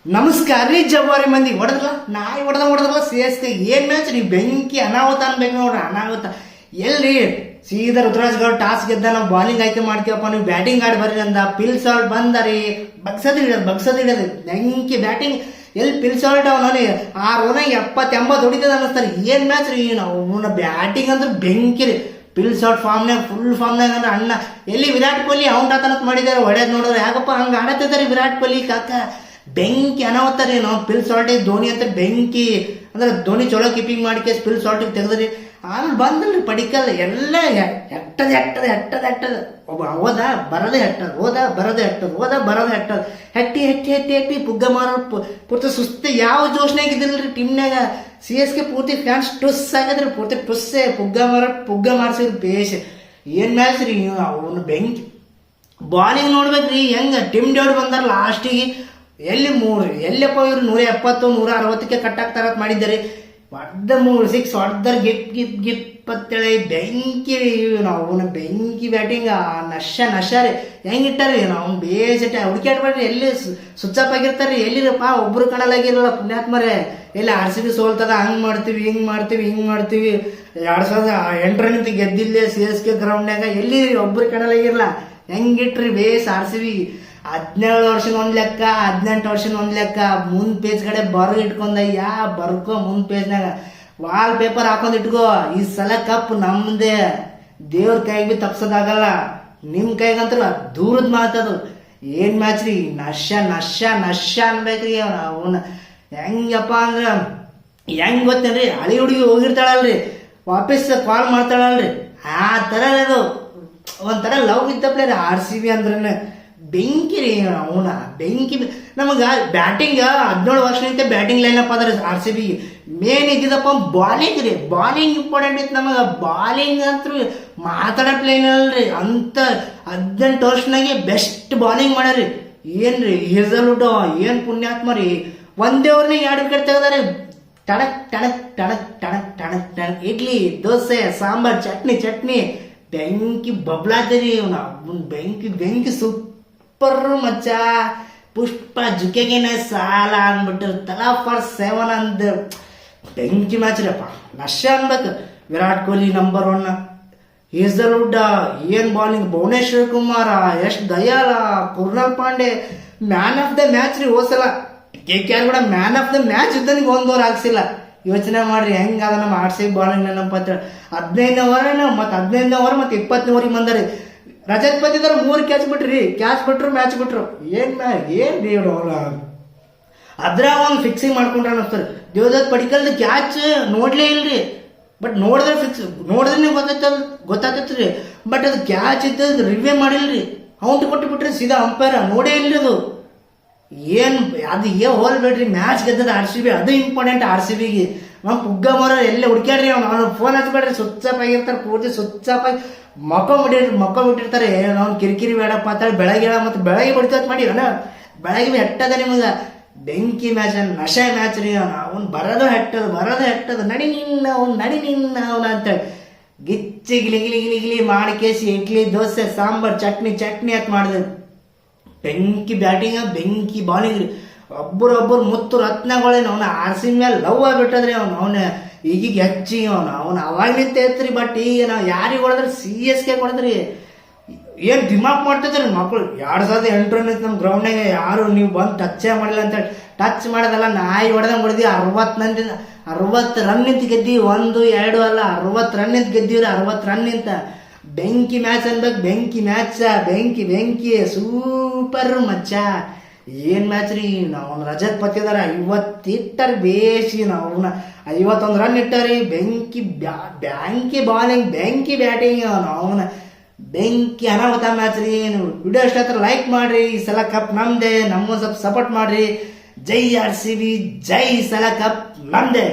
ನಮಸ್ಕಾರ ರೀ ಜವಾರಿ ಮಂದಿ ಹೊಡೆದ್ರಲ್ಲ ನಾಯಿ ಹೊಡೆದ್ರಲ್ಲ ಸಿ ಏನ್ ಮ್ಯಾಚ್ ರೀ ಬೆಂಕಿ ಅನಾಹುತ ಅನ್ಬೇಕು ನೋಡ್ರಿ ಅನಾಹುತ ಎಲ್ರಿ ಸೀದಾ ರುದ್ರಾಜ್ ಗೌಡ್ ಟಾಸ್ ಗೆದ್ದ ನಾವು ಬಾಲಿಂಗ್ ಆಯ್ಕೆ ಮಾಡ್ತೀವಪ್ಪ ನೀವು ಬ್ಯಾಟಿಂಗ್ ಆಡಿ ಬರ್ರಿ ಅಂದ ಪಿಲ್ ಸಾಲ್ಟ್ ಬಂದರಿ ಬಗ್ಸದ್ ಹಿಡಿಯೋದು ಬೆಂಕಿ ಬ್ಯಾಟಿಂಗ್ ಎಲ್ಲಿ ಪಿಲ್ ಸಾಲ್ಟ್ ಅವನಲ್ಲಿ 6 ಓವರ್ನಾಗ 70-80 ಹೊಡಿತದ ಅನ್ನಿಸ್ತಾರೆ ಏನ್ ಮ್ಯಾಚ್ ರೀ ನಾವು ಬ್ಯಾಟಿಂಗ್ ಅಂದ್ರೆ ಬೆಂಕಿ ರೀ ಪಿಲ್ ಸಾಲ್ಟ್ ಫುಲ್ ಫಾರ್ಮ್ನಾಗ ಅಂದ್ರೆ ಅಣ್ಣ ಎಲ್ಲಿ ವಿರಾಟ್ ಕೊಹ್ಲಿ ಔಟ್ ಆತನತ್ ಮಾಡಿದಾರೆ ಹೊಡೆದ್ ನೋಡಿದ್ರೆ ಯಾಕಪ್ಪ ಹಂಗ ಆಡತ್ತಿದ್ದಾರೆ ವಿರಾಟ್ ಕೊಹ್ಲಿ ಕಾಕ ಬೆಂಕಿ ಅನಾವತ್ತಾರಿ ನಾವು ಪಿಲ್ ಸಾಲ್ಟಿಗೆ ಧೋನಿ ಅಂತ ಬೆಂಕಿ ಅಂದ್ರೆ ಧೋನಿ ಚಲೋ ಕೀಪಿಂಗ್ ಮಾಡಿ ಪಿಲ್ ಸಾಲ್ಟಿಗೆ ತೆಗೆದ್ರಿ ಆಮೇಲೆ ಬಂದಲ್ರಿ ಪಡಿಕಲ್ ಎಲ್ಲ ಎಟ್ಟದ ಒಬ್ಬ ಹೋದ ಬರದೇ ಹೆಟ್ಟದ ಹೆಟ್ಟಿ ಪುಗ್ಗ ಮಾರೋ ಪೂರ್ತಿ ಸುಸ್ತಿ ಯಾವ ಜೋಶ್ನಾಗ ಇದ್ದಿಲ್ರಿ ಟೀಮ್ನಾಗ ಕೆ ಪೂರ್ತಿ ಫ್ಯಾನ್ಸ್ ಟುಸ್ ಆಗಿದ್ರಿ ಪೂರ್ತಿ ಟುಸ್ಸೆ ಪುಗ್ಗ ಮಾರ್ಸಿದ್ರಿ ಬೇಷ್ ಏನ್ ಮ್ಯಾಚ್ ರೀ ಅವನು ಬೆಂಕಿ ಬಾಲಿಂಗ್ ನೋಡ್ಬೇಕ್ರಿ ಹೆಂಗ ಟಿಮ್ ಡೇವಿಡ್ ಬಂದಾರ ಲಾಸ್ಟಿಗೆ ಎಲ್ಲಪ್ಪ ಇವ್ರು 170 160ಕ್ಕೆ ಕಟ್ಟಾಗ್ತಾರ ಮಾಡಿದ್ದಾರೆ ಹೊಡೆದ 3 6 ಹೊಡೆದರ್ ಗಿಪ್ ಅಂತೇಳಿ ಬೆಂಕಿ ಅವನ ಬೆಂಕಿ ಬ್ಯಾಟಿಂಗ್ ನಶ ರೀ ಹೆಂಗಿಟ್ಟಾರಿ ನಾವು ಬೇಸಟ್ಟೆ ಹುಡುಕಾಡ್ಬೇಡ್ರಿ ಎಲ್ಲಿ ಸ್ವಿಚ್ ಆಗಿರ್ತಾರ್ರಿ ಎಲ್ಲಿರಪ್ಪ ಒಬ್ರು ಕಾಣಲಾಗಿರಲ್ಲ ಪುಣ್ಯಾತ್ಮರೇ ಎಲ್ಲಿ RCB ಸೋಲ್ತದ ಹಿಂಗ್ ಮಾಡ್ತೀವಿ 2008 ಗೆದ್ದಿಲ್ಲೇ CSK ಗ್ರೌಂಡ್ನಾಗ ಎಲ್ಲಿ ಒಬ್ರು ಕಾಣಲಾಗಿರಲ್ಲ ಹೆಂಗಿಟ್ರಿ ಬೇಸ್ RCB 17 ವರ್ಷದ ಒಂದ್ ಲೆಕ್ಕ 18 ವರ್ಷದ ಒಂದ್ ಲೆಕ್ಕ ಮುಂದ್ ಪೇಜ್ ಕಡೆ ಇಟ್ಕೊಂಡ ಬರ್ಕೋ ಮುಂದ್ ಪೇಜ್ನಾಗ ವಾಲ್ ಪೇಪರ್ ಹಾಕೊಂಡ್ ಇಟ್ಕೋ ಈ ಸಲ ಕಪ್ ನಮ್ದೇ ದೇವ್ರ ಕೈಗೆ ಬಿ ತಪ್ಸೋದಾಗಲ್ಲ ನಿಮ್ ಕೈಗಂತಲ್ಲ ದೂರದ ಮಾತದು ಏನ್ ಮ್ಯಾಚ್ ರೀ ನಶ ಅನ್ಬೇಕ್ರಿ ಅವನ ಹೆಂಗಪ್ಪ ಅಂದ್ರ ಹೆಂಗ್ ಗೊತ್ತೇನ್ರಿ ಹಳಿ ಹುಡುಗಿ ಹೋಗಿರ್ತಾಳಲ್ರಿ ವಾಪಸ್ ಕಾಲ್ ಮಾಡ್ತಾಳಲ್ರಿ ಆ ತರ ಅದು ಒಂಥರ ಲವ್ ಇದ್ದಪ್ಲೇ RCB ಅಂದ್ರೆ ಬೆಂಕಿ ರೀ ಅವನ ಬೆಂಕಿ ನಮಗ ಬ್ಯಾಟಿಂಗ್ 17 ವರ್ಷದಿಂದ ಬ್ಯಾಟಿಂಗ್ ಲೈನ್ ಅಪ್ ಅದ RCB ಮೇನ್ ಇದ್ದಿದ್ದಪ್ಪ ಬಾಲಿಂಗ್ ರೀ ಬಾಲಿಂಗ್ ಇಂಪಾರ್ಟೆಂಟ್ ಇತ್ತು ನಮಗ ಬಾಲಿಂಗ್ ಅಂತೂ ಮಾತಾಡಕ್ ಲೈನ್ ಅಲ್ರಿ ಅಂತ 18 ವರ್ಷನಾಗೆ ಬೆಸ್ಟ್ ಬಾಲಿಂಗ್ ಮಾಡ್ಯಾರಿ ಏನ್ರಿ ಹೇಸಲ್ವುಡ್ ಏನ್ ಪುಣ್ಯಾತ್ಮ ರೀ ಒಂದೇ ಓವರ್ನಾಗ 2 ವಿಕೆಟ್ ತೆಗದಾರೆ ಟಣಕ್ ಇಡ್ಲಿ ದೋಸೆ ಸಾಂಬಾರ್ ಚಟ್ನಿ ಬೆಂಕಿ ಬಬ್ಲಾತರಿ ಬೆಂಕಿ ಸೂಪರ್ ಮಚ್ಚ ಪುಷ್ಪ ಜುಕೆಗೆನ ಸಾಲ ಅಂದ್ಬಿಟ್ಟಿರ್ತಲ್ಲ ಫಾರ್ 7 ಅಂದ ಬೆಂಕಿ ಮ್ಯಾಚ್ ರೀಪ್ಪ ನಶ ಅನ್ಬೇಕು ವಿರಾಟ್ ಕೊಹ್ಲಿ ನಂಬರ್ 1 ಹೇಸಲ್ವುಡ್ ಏನ್ bowling Bhuvneshwar Kumar Yash Dayal Krunal Pandya man of the match ರೀ ಹೋಸಲ KKR ಕೂಡ ಮ್ಯಾನ್ ಆಫ್ ದ ಮ್ಯಾಚ್ ಇದ್ದನಿಗೆ 1 ಓವರ್ ಹಾಕ್ಸಿಲ್ಲ ಯೋಚನೆ ಮಾಡ್ರಿ ಹೆಂಗ ಅದ ನಮ್ಮ RCB ಬಾಲಿಂಗ್ ನೆನಪ 15 ಓವರ್ ಮತ್ತೆ 15 ಓವರ್ ಮತ್ತೆ 20 ಓವರಿಗೆ ಬಂದರಿ ರಜತ್ ಪತಿದಾರ 3 ಕ್ಯಾಚ್ ಬಿಟ್ರು ಮ್ಯಾಚ್ ಬಿಟ್ರು ಏನ್ ರೀ ಅದ್ರಾಗ ಒಂದು ಫಿಕ್ಸಿಂಗ್ ಮಾಡ್ಕೊಂಡ್ರ ಅನ್ನಿಸ್ತಾರೆ ದೇವದತ್ ಪಡಿಕಲ್ ಕ್ಯಾಚ್ ನೋಡ್ಲೇ ಇಲ್ರಿ ಬಟ್ ನೋಡಿದ್ರೆ ಗೊತ್ತಾಗ್ತೈತ್ರಿ ಬಟ್ ಅದು ಕ್ಯಾಚ್ ಇದ್ದದ್ದು ರಿವ್ಯೂ ಮಾಡಿಲ್ರಿ ಔಟ್ ಕೊಟ್ಟು ಬಿಟ್ರಿ ಸೀದಾ ಅಂಪೈರ್ ನೋಡೇ ಇಲ್ರಿ ಅದು ಹೋಲ್ ಬೇಡ್ರಿ ಮ್ಯಾಚ್ ಗೆದ್ದದ RCB ಅದು ಇಂಪಾರ್ಟೆಂಟ್ RCBಗೆ ನಾವು ಪುಗ್ಗ ಮರ ಎಲ್ಲ ಹುಡ್ಕ್ಯಾಡ್ರಿ ಅವ್ನು ಫೋನ್ ಹಚ್ಬೇಡ್ರಿ ಸ್ವಿಚ್ ಆಫ್ ಆಗಿರ್ತಾರೆ ಪೂರ್ತಿ ಸ್ವಿಚ್ ಆಫ್ ಆಗಿ ಮಕ್ಕ ಬಿಟ್ಟಿರ್ತಾರೆ ಅವ್ನು ಕಿರಿಕಿರಿ ಬೇಡಪ್ಪ ಅಂತ ಬೆಳಗ್ಗೆ ಬಿಡ್ತತ್ ಮಾಡಿ ಬೆಳಗ್ಗೆ ಹೆಟ್ಟದ ನಿಮಗ ಬೆಂಕಿ ಮ್ಯಾಚ್ ನಶ ಮ್ಯಾಚ್ ರೀ ಅವ್ನು ಬರೋದು ಹೆಟ್ಟದ ನಡಿ ನಿನ್ನ ಅವನ ಅಂತೇಳಿ ಗಿಚ್ಚಿ ಗಿಲಿ ಮಾಡಿ ಕೇಸಿ ಇಡ್ಲಿ ದೋಸೆ ಸಾಂಬಾರ್ ಚಟ್ನಿ ಅಂತ ಮಾಡಿದೆ ಬೆಂಕಿ ಬ್ಯಾಟಿಂಗ್ ಬೆಂಕಿ ಬಾಲಿಂಗ್ ರೀ ಒಬ್ಬರು ಮುತ್ತು ರತ್ನಗಳೇನು ಅವನ RCB ಮೇಲೆ ಲವ್ ಆಗ್ಬಿಟ್ಟದ್ರಿ ಅವನ ಈಗೀಗ ಹೆಚ್ಚಿ ಅವನು ಅವಾಗ್ಲಿಂತ ಐತ್ರಿ ಬಟ್ ಈಗ ನಾವು ಯಾರಿಗೆ ಹೊಡೆದ್ರಿ CSK ಹೊಡೆದ್ರಿ ಏನ್ ದಿಮಾಕ್ ಮಾಡ್ತಿದ್ರಿ ಮಕ್ಕಳು 2008 ನಮ್ಮ ಗ್ರೌಂಡ್ನಾಗ ಯಾರು ನೀವು ಬಂದು ಟಚ್ಚೇ ಮಾಡಿಲ್ಲ ಅಂತೇಳಿ ಟಚ್ ಮಾಡೋದಲ್ಲ ನಾಯಿ ಹೊಡೆದಂಗೆ ಹೊಡೆದಿ 60 ರನ್ ನಿಂತ ಗೆದ್ದಿ 1 2 ಅಲ್ಲ 60 ರನ್ ನಿಂತ ಗೆದ್ದೀವ್ರಿ 60 ರನ್ ನಿಂತ ಬೆಂಕಿ ಮ್ಯಾಚ್ ಅನ್ಬೇಕು ಬೆಂಕಿ ಸೂಪರ್ ಮಚ್ಚ ಏನ್ ಮ್ಯಾಚ್ ರೀ ನಾವು ರಜತ್ ಪತಿದಾರ 50 ಇಟ್ಟಾರ ಬೇಸಿ ನಾವು 51 ರನ್ ಇಟ್ಟಾರಿ ಬೆಂಕಿ ಬಾಲಿಂಗ್ ಬೆಂಕಿ ಬ್ಯಾಟಿಂಗ್ ಅವನ ಬೆಂಕಿ ಅನಾಹುತ ಮ್ಯಾಚ್ ರೀ ವಿಡಿಯೋ ಇಷ್ಟ ಹತ್ರ ಲೈಕ್ ಮಾಡ್ರಿ ಈ ಸಲ ಕಪ್ ನಮ್ದೆ ನಮ್ಗೊಂದು ಸ್ವಲ್ಪ ಸಪೋರ್ಟ್ ಮಾಡ್ರಿ ಜೈ RCB ಜೈ ಸಲ ಕಪ್ ನಮ್ದೆ.